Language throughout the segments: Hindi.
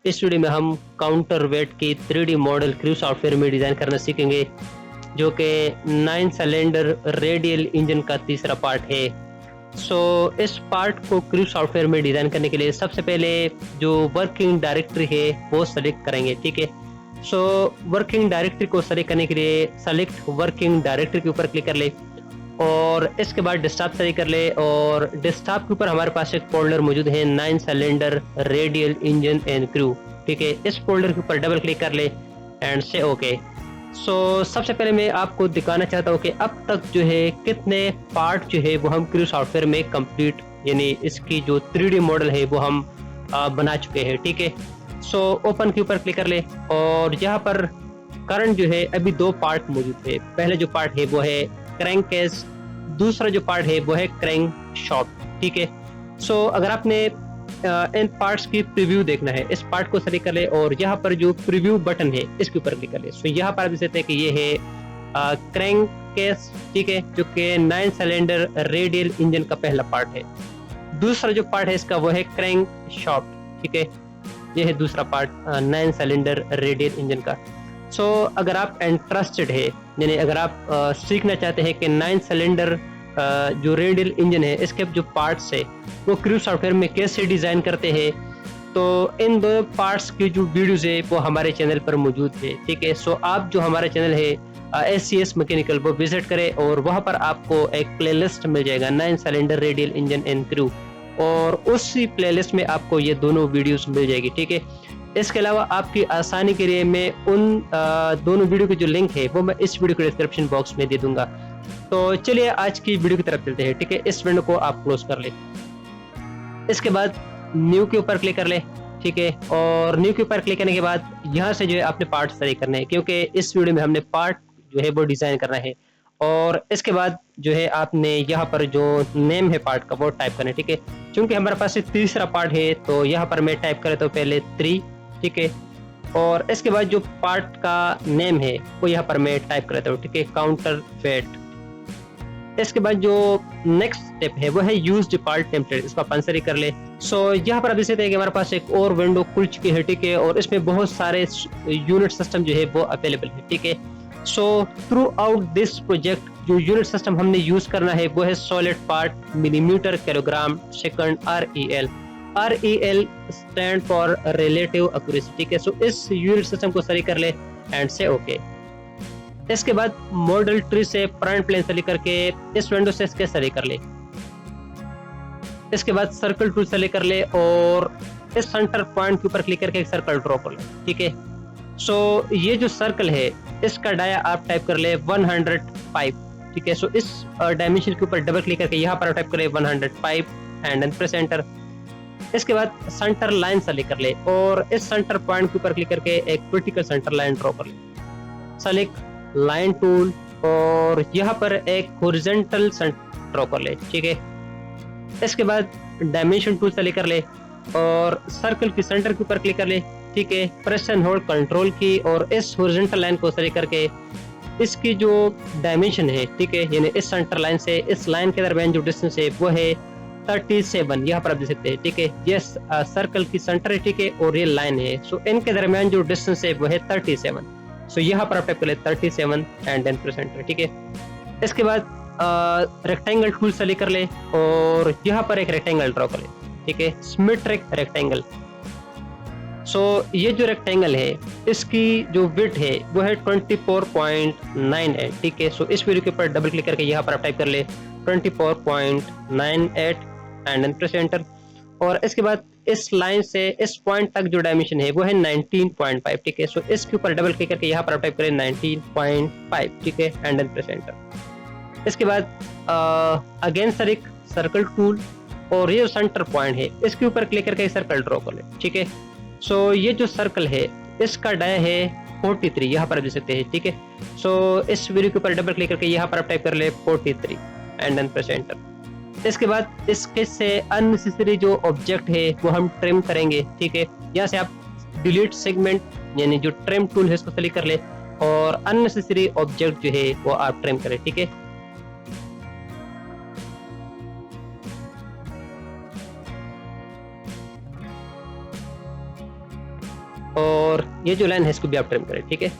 इस वीडियो में हम काउंटर वेट की 3D मॉडल क्रू सॉफ्टवेयर में डिज़ाइन करना सीखेंगे, जो कि 9 सिलेंडर रेडियल इंजन का तीसरा पार्ट है। इस पार्ट को क्रू सॉफ्टवेयर में डिज़ाइन करने के लिए सबसे पहले जो वर्किंग डायरेक्टरी है वो सेलेक्ट करेंगे, ठीक है। वर्किंग डायरेक्टरी को सेलेक्ट करने के लिए सेलेक्ट वर्किंग डायरेक्टरी के ऊपर क्लिक कर ले और इसके बाद डेस्कटॉप सेलेक्ट कर ले और डेस्कटॉप के ऊपर हमारे पास एक फोल्डर मौजूद है 9 cylinder radial engine and crew, ठीक है। इस फोल्डर के ऊपर डबल क्लिक कर ले एंड से ओके। सबसे पहले मैं आपको दिखाना चाहता हूँ कि अब तक जो है कितने पार्ट जो है वो हम क्रू सॉफ्टवेयर में कंप्लीट, यानी इसकी जो 3D मॉडल है वो हम बना चुके हैं, ठीक है। ओपन के ऊपर क्लिक कर ले और यहाँ पर करंट जो है अभी 2 पार्ट मौजूद है। पहले जो पार्ट है वो है क्रैंक केस, दूसरा जो पार्ट है वो है क्रैंक शॉफ्ट, ठीक है। अगर आपने इन पार्ट्स की प्रीव्यू देखना है, इस पार्ट को सेलेक्ट कर ले और यहाँ पर जो प्रीव्यू बटन है इसके ऊपर क्लिक कर ले। यहाँ पर आप देख सकते हैं कि ये है क्रैंक केस, ठीक है, जो कि 9 सिलेंडर रेडियल इंजन का पहला पार्ट है। दूसरा जो पार्ट है इसका वो है क्रैंक शॉफ्ट, ठीक है। ये है दूसरा पार्ट 9 सिलेंडर रेडियल इंजन का। अगर आप इंटरेस्टेड है, यानी अगर आप सीखना चाहते हैं कि 9 सिलेंडर जो रेडियल इंजन है इसके जो पार्ट्स है वो क्रू सॉफ्टवेयर में कैसे डिज़ाइन करते हैं, तो इन दो पार्ट्स की जो वीडियोस है वो हमारे चैनल पर मौजूद है, ठीक है। आप जो हमारा चैनल है SCS मैकेनिकल वो विजिट करें और वहाँ पर आपको एक प्लेलिस्ट मिल जाएगा 9 cylinder radial engine and crew, और उसी प्लेलिस्ट में आपको ये दोनों वीडियोस मिल जाएगी, ठीक है। इसके अलावा आपकी आसानी के लिए मैं उन दोनों वीडियो की जो लिंक है वो मैं इस वीडियो के डिस्क्रिप्शन बॉक्स में दे दूंगा। तो चलिए आज की वीडियो की तरफ चलते हैं, ठीक है। इस विंडो को आप क्लोज कर ले, इसके बाद न्यू के ऊपर क्लिक कर ले, ठीक है। और न्यू के ऊपर क्लिक करने के बाद यहाँ से जो है आपने पार्ट सेलेक्ट करने हैं, क्योंकि इस वीडियो में हमने पार्ट जो है वो डिजाइन करना है। और इसके बाद जो है आपने यहाँ पर जो नेम है पार्ट का वो टाइप करना है, ठीक है। क्योंकि हमारे पास एक तीसरा पार्ट है तो यहाँ पर मैं टाइप करें तो पहले 3, ठीक है। और इसके बाद जो पार्ट का नेम है वो यहाँ पर मैं टाइप कर देता हूँ, ठीक है, काउंटर वेट। इसके बाद जो नेक्स्ट स्टेप है वो है यूज्ड पार्ट टेम्पलेट, इसको अपन सेलेक्ट कर ले। यहाँ पर आप देख सकते हैं कि हमारे पास एक और विंडो खुल चुकी है, ठीक है, और इसमें बहुत सारे यूनिट सिस्टम जो है वो अवेलेबल है, ठीक है। थ्रू आउट दिस प्रोजेक्ट जो यूनिट सिस्टम हमने यूज करना है वो है solid part millimetre kilogram second REL stand for relative accuracy, ठीक है। इस यूनिट सिस्टम को सेलेक्ट कर ले एंड से ओके। इसके बाद मॉडल ट्री से फ्रंट प्लेन सेलेक्ट करके इस विंडो से इसके सेलेक्ट कर ले। इसके बाद सर्कल टूल सेलेक्ट कर ले और इस सेंटर पॉइंट के ऊपर क्लिक करके एक सर्कल ड्रॉ कर ले, ठीक है। ये जो सर्कल है इसका डाया आप टाइप कर ले 105, ठीक है। इस डायमेंशन के ऊपर डबल क्लिक करके यहाँ पर टाइप कर ले 105 एंड देन प्रेस एंटर। इसके बाद सेंटर लाइन सेलेक्ट कर ले और इस सेंटर पॉइंट के ऊपर क्लिक करके एक वर्टिकल सेंटर लाइन ड्रॉ कर ले। सेलेक्ट लाइन टूल और यहाँ पर एक हॉरिजॉन्टल सेंटर ड्रॉ कर ले, ठीक है। इसके बाद डायमेंशन टूल सेलेक्ट कर ले और सर्कल की सेंटर के ऊपर क्लिक कर ले, ठीक है। प्रेस एंड होल्ड कंट्रोल की और इस हॉरिजॉन्टल लाइन को सेलेक्ट करके इसकी जो डायमेंशन है, ठीक है, यानी इस सेंटर लाइन से इस लाइन के दरमियान जो डिस्टेंस है वो है 37, यहाँ पर आप देख सकते हैं, ठीक है। ये सर्कल की सेंटर है, ठीक है, और ये लाइन है। इनके दरमियान जो डिस्टेंस है वो है 37। यहाँ पर आप टाइप कर ले 37 एंड देन प्रेस एंटर, ठीक है। इसके बाद रेक्टेंगल टूल सेलेक्ट कर ले और यहाँ पर एक रेक्टेंगल ड्रॉ कर ले, ठीक है, सिमेट्रिक रेक्टेंगल। ये जो रेक्टेंगल है इसकी जो विड्थ है वो है 24.98, ठीक है। इस वीडियो के ऊपर डबल क्लिक करके यहाँ पर आप टाइप कर ले 24.98 एंड देन प्रेस एंटर। और इसके बाद इस लाइन से इस पॉइंट तक जो डायमेंशन है वो है 19.5, ठीक है। इसके ऊपर डबल क्लिक करके यहाँ पर आप टाइप करें 19.5, ठीक है, एंड देन प्रेस एंटर। इसके बाद अगेन सर्कल टूल और ये सेंटर पॉइंट है इसके ऊपर क्लिक करके सर्कल ड्रॉ कर ले, ठीक है। ये जो सर्कल है इसका डाया है 43, यहाँ पर देख सकते हैं, ठीक है। इस वीडियो के ऊपर डबल क्लिक करके यहाँ पर आप टाइप कर ले 43 एंड देन प्रेस एंटर। इसके बाद इसके से अननेसेसरी जो ऑब्जेक्ट है वो हम ट्रिम करेंगे, ठीक है। यहाँ से आप डिलीट सेगमेंट यानी जो ट्रिम टूल है इसको सेलेक्ट कर ले और अननेसेसरी ऑब्जेक्ट जो है वो आप ट्रिम करें, ठीक है। और ये जो लाइन है इसको भी आप ट्रिम करें, ठीक है।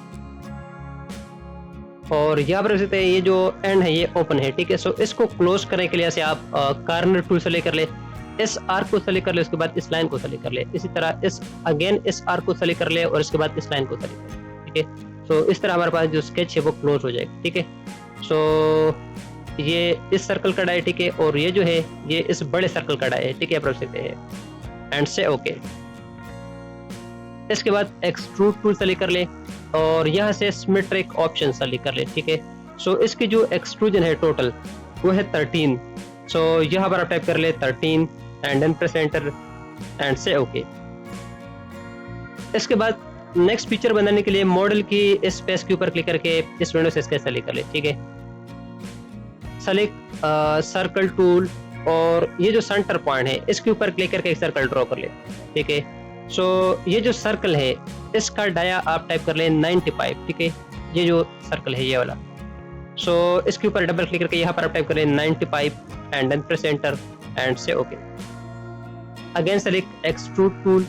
और यहाँ पर सकते हैं ये जो एंड है ये ओपन है, ठीक है। सो इसको क्लोज करने के लिए ऐसे आप कार्नर टूल सेलेक्ट कर ले, इस आर्क को सेलेक्ट कर ले, उसके बाद इस लाइन को सेलेक्ट कर ले, इसी तरह इस आर्क को सेलेक्ट कर ले और इसके बाद इस लाइन को सेलेक्ट कर ले, ठीक है। सो इस तरह हमारे पास जो स्केच है वो क्लोज हो जाएगा, ठीक है। सो ये इस सर्कल का डाई, ठीक है, और ये जो है ये इस बड़े सर्कल का डाई है, ठीक है, आप रख सकते हैं एंड से ओके। इसके बाद एक्सट्रूड टूल सेलेक्ट कर ले और यहाँ से सिमेट्रिक ऑप्शन सेलेक्ट कर ले, ठीक है। सो इसकी जो एक्सट्रूजन है टोटल वो है 13। सो यहाँ पर आप टाइप कर ले 13 and then press enter and say okay. इसके बाद नेक्स्ट पिक्चर बनाने के लिए मॉडल की इस स्पेस के ऊपर क्लिक करके इस विंडो से इसके सेलेक्ट कर ले, ठीक है। सेलेक्ट सर्कल टूल और ये जो सेंटर पॉइंट है इसके ऊपर क्लिक करके एक सर्कल ड्रॉ कर ले, ठीक है। सो ये जो सर्कल है इसका डाया आप टाइप कर ले 95, ठीक है। ये जो सर्कल है ये वाला, सो इसके ऊपर डबल क्लिक करके यहाँ पर आप टाइप कर ले 95 and then press enter and say okay. Again select extrude tool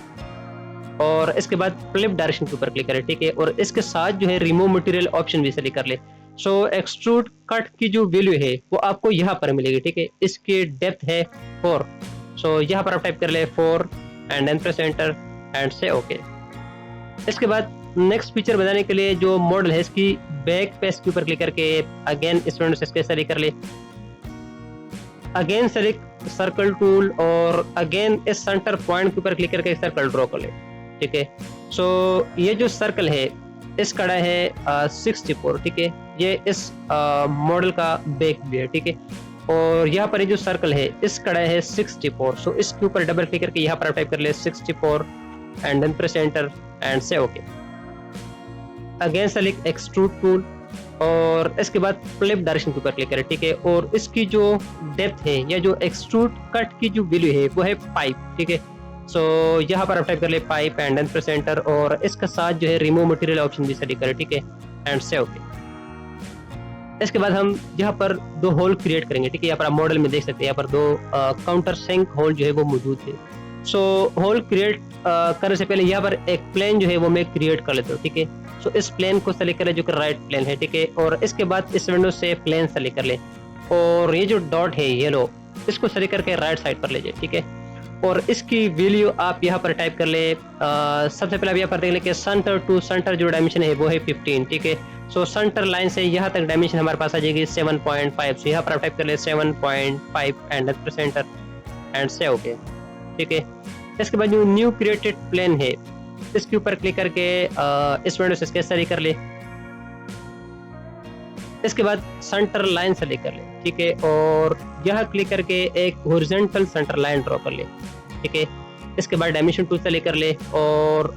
और इसके बाद फ्लिप डायरेक्शन के ऊपर क्लिक करें, ठीक है। और इसके साथ जो है रिमूव मटेरियल ऑप्शन भी सेलेक्ट कर ले। सो एक्सट्रूड कट की जो वैल्यू है वो आपको यहाँ पर मिलेगी, ठीक है। इसकी डेप्थ है 4। सो यहाँ पर आप टाइप कर ले 4 and then press enter and say okay. इसके बाद नेक्स्ट पिक्चर बनाने के लिए जो मॉडल है इसकी बैक पेज के ऊपर क्लिक करके अगेन इस विंडो से इसके सेलेक्ट कर ले। अगेन सेलेक्ट सर्कल टूल और अगेन इस सेंटर पॉइंट के ऊपर क्लिक करके सर्कल ड्रॉ कर ले, ठीक है। सो ये जो सर्कल है इसका डाया है 64, ठीक है। ये इस मॉडल का बैक भी है, ठीक है। और यहाँ पर ये जो सर्कल है इसका डाया है 64। सो इसके ऊपर डबल क्लिक करके यहाँ पर टाइप कर ले 64 and then press enter and say okay. Again select extrude tool और इसके बाद फ्लिप डायरेक्शन के ऊपर क्लिक करें, ठीक है। और इसकी जो डेप्थ है या जो एक्सट्रूड कट की जो वैल्यू है वो है 5, ठीक है। सो यहाँ पर आप टाइप कर ले 5 एंड देन प्रेस एंटर और इसके साथ जो है रिमूव मटेरियल ऑप्शन भी सेलेक्ट करें, ठीक है, एंड से ओके। इसके बाद हम यहाँ पर 2 होल क्रिएट करेंगे, ठीक है। यहाँ पर आप मॉडल में देख सकते हैं यहाँ पर 2 काउंटर सिंक होल जो है वो मौजूद है। सो होल क्रिएट करने से पहले यहाँ पर एक प्लेन जो है वो मैं क्रिएट कर लेता हूँ, ठीक है। सो इस प्लेन को सेलेक्ट करें जो कि राइट प्लेन है, ठीक है। और इसके बाद इस विंडो से प्लेन सेलेक्ट कर ले और ये जो डॉट है येलो इसको सेलेक्ट करके राइट साइड पर ले जाए, ठीक है। और इसकी वैल्यू आप यहाँ पर टाइप कर ले। सबसे पहले आप यहाँ पर देख ले कि सेंटर टू सेंटर जो डायमेंशन है वो है 15, ठीक है। सो सेंटर लाइन से यहाँ तक डायमेंशन हमारे पास आ जाएगी 7.5। सो यहाँ पर आप टाइप कर ले 7.5 and press enter and say okay, ठीक है। इसके बाद जो न्यू क्रिएटेड प्लेन है इसके ऊपर क्लिक करके इस विंडो से इसके सेलेक्ट कर ले। इसके बाद सेंटर लाइन सेलेक्ट कर ले, ठीक है। और यहाँ क्लिक करके एक हॉरिजॉन्टल सेंटर लाइन ड्रॉ कर ले, ठीक है। इसके बाद डायमेंशन टूल सेलेक्ट कर ले और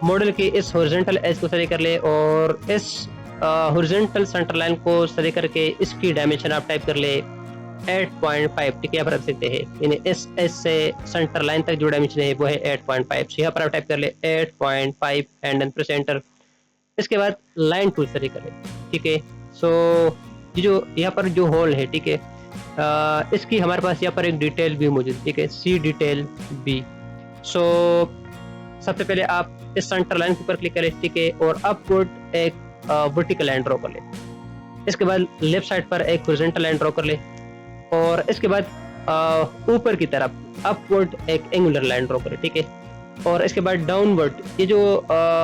मॉडल के इस हॉरिजॉन्टल एज को सेलेक्ट कर ले और इस हॉरिजॉन्टल सेंटर लाइन को सेलेक्ट करके इसकी डायमेंशन आप टाइप कर ले 8.5, ठीक है। यहाँ पर रख सकते हैं यानी इस एज से सेंटर लाइन तक जो डायमेंशन है वो है 8.5। यहाँ पर आप टाइप कर ले 8.5 एंड देन प्रेस एंटर। इसके बाद लाइन टूल सेलेक्ट कर ले, ठीक है। सो ये जो यहाँ पर जो होल है, ठीक है, इसकी हमारे पास यहाँ पर एक डिटेल भी मौजूद, ठीक है, सी डिटेल बी। सो सबसे पहले आप इस सेंटर लाइन के ऊपर क्लिक करें, ठीक है, और अपवर्ड एक वर्टिकल लाइन ड्रॉ कर ले। इसके बाद लेफ्ट साइड पर एक हॉरिजॉन्टल लाइन ड्रॉ कर ले और इसके बाद ऊपर की तरफ अपवर्ड एक एंगुलर लाइन ड्रॉ करें, ठीक है। और इसके बाद डाउनवर्ड ये जो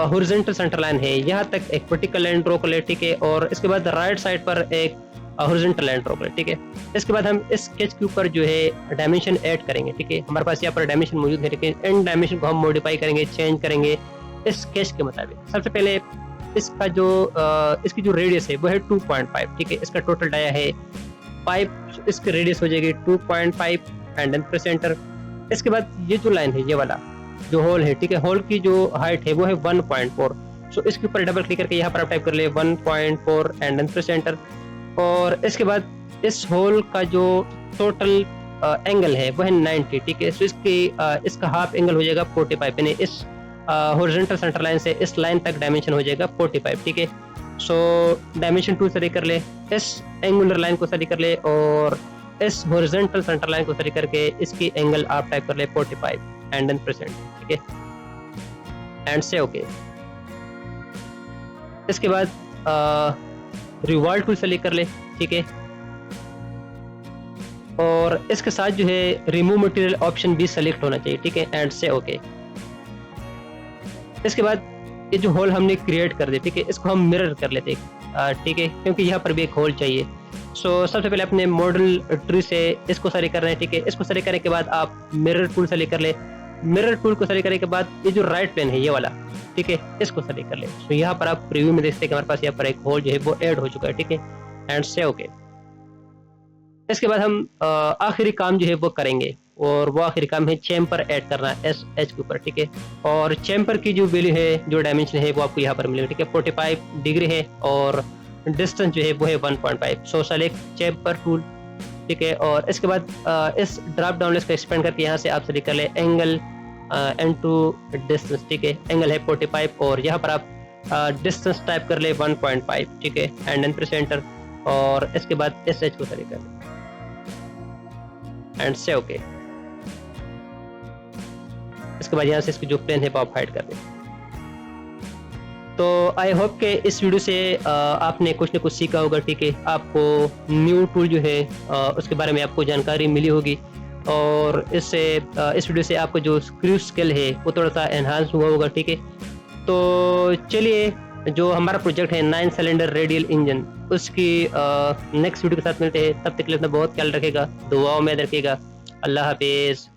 हॉरिजॉन्टल सेंटर लाइन है यहाँ तक एक वर्टिकल लाइन ड्रॉ कर ले, ठीक है। और इसके बाद राइट साइड पर एक हॉरिजॉन्टल लाइन ड्रॉ कर ले, ठीक है। इसके बाद हम इस स्केच के ऊपर जो है डायमेंशन ऐड करेंगे, ठीक है। हमारे पास यहाँ पर डायमेंशन मौजूद है, लेकिन इन डायमेंशन को हम मॉडिफाई करेंगे, चेंज करेंगे इस स्केच के मुताबिक। सबसे पहले इसका जो इसकी जो रेडियस है वो है 2.5, ठीक है। इसका टोटल डाया है 5, इसकी रेडियस हो जाएगी 2.5 एंड देन प्रेस एंटर। इसके बाद ये जो लाइन है ये वाला जो होल है, ठीक है, होल की जो हाइट है वो है 1.4। सो इसके ऊपर डबल क्लिक करके यहाँ पर आप टाइप कर ले 1.4 एंड देन प्रेस एंटर। और इसके बाद इस होल का जो टोटल एंगल है वो है 90, ठीक है। सो इसका हाफ एंगल हो जाएगा 45, यानी इस हॉरिजॉन्टल सेंटर लाइन से इस लाइन तक डायमेंशन हो जाएगा 45, ठीक है। सो डायमेंशन टूल सेलेक्ट कर ले, इस एंगुलर लाइन को सेलेक्ट कर ले और इस हॉरिजॉन्टल सेंटर लाइन को सेलेक्ट करके इसकी एंगल आप टाइप कर ले 45 एंड देन प्रेस एंटर, ठीक है। And say okay. इसके बाद रिवॉल्व टूल सेलेक्ट कर ले, ठीक है, और इसके साथ जो है रिमूव मटेरियल ऑप्शन भी सेलेक्ट होना चाहिए, ठीक है, एंड से ओके। इसके बाद ये जो होल हमने क्रिएट कर दिया, ठीक है, इसको हम मिरर कर लेते हैं, ठीक है, क्योंकि यहाँ पर भी एक होल चाहिए। सो सबसे पहले अपने मॉडल ट्री से इसको सेलेक्ट करना है, ठीक है। इसको सेलेक्ट करने के बाद आप मिरर टूल सेलेक्ट कर ले। मिरर टूल को सेलेक्ट करने के बाद ये जो राइट प्लेन है ये वाला, ठीक है, इसको सेलेक्ट कर ले। तो यहाँ पर आप प्रीव्यू में देखते हैं कि हमारे पास यहाँ पर एक होल जो है वो ऐड हो चुका है, ठीक है, एंड से ओके। इसके बाद हम आखिरी काम जो है वो करेंगे, और वो आखिरी काम है चैम्बर ऐड करना एस एच के ऊपर, ठीक है। और चैम्बर की जो वैल्यू है, जो डायमेंशन है, वो आपको यहाँ पर मिलेगा, ठीक है। 45 डिग्री है और डिस्टेंस जो है वो है 1.5। सो सेलेक्ट चैम्बर टूल, ठीक है। और इसके बाद इस ड्रॉप डाउन लिस्ट को एक्सपेंड करके यहाँ से आप सेलेक्ट कर ले एंगल एंड टू डिस्टेंस, ठीक है। एंगल है 45 और यहाँ पर आप डिस्टेंस टाइप कर ले 1.5, ठीक है, एंड देन प्रेस एंटर। और इसके बाद एस एच को सेलेक्ट कर ले एंड से ओके। इसके बाद यहाँ से इसकी जो प्लेन है वो आप हाइड कर दें। तो आई होप कि इस वीडियो से आपने कुछ न कुछ सीखा होगा, ठीक है। आपको न्यू टूल जो है उसके बारे में आपको जानकारी मिली होगी, और इससे इस वीडियो से आपको जो क्रू स्किल है वो थोड़ा सा एनहांस हुआ होगा, ठीक है। तो चलिए, जो हमारा प्रोजेक्ट है 9 सिलेंडर रेडियल इंजन, उसकी नेक्स्ट वीडियो के साथ मिलते हैं। तब तक के लिए अपना बहुत ख्याल रखेगा, दुआओं में रखिएगा। अल्लाह हाफिज़।